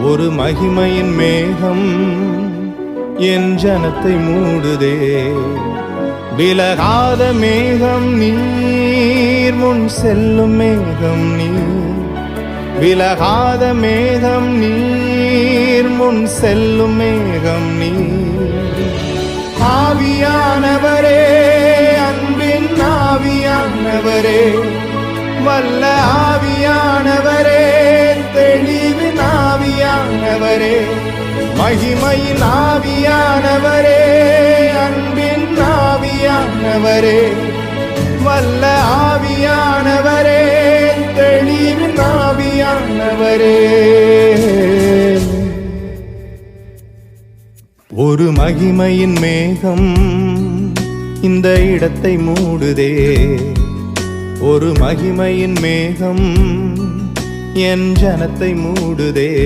ஒரு மகிமையின் மேகம் என் ஜனத்தை மூடுதே. விலகாத மேகம் நீர், முன் செல்லும் மேகம் நீர். விலகாத மேகம் நீர், முன் செல்லும் மேகம் நீர். ஆவியானவரே, அன்பின் ஆவியானவரே, வல்ல ஆவியானவரே, தெளிவின் ஆவியானவரே, மகிமையின் ஆவியானவரே, அன்பின் ஆவியானவரே, வல்ல ஆவியானவரே, தெளிவின் ஆவியானவரே. ஒரு மகிமையின் மேகம் இந்த இடத்தை மூடுதே. ஒரு மகிமையின் மேகம் என் ஜனத்தை மூடுதே.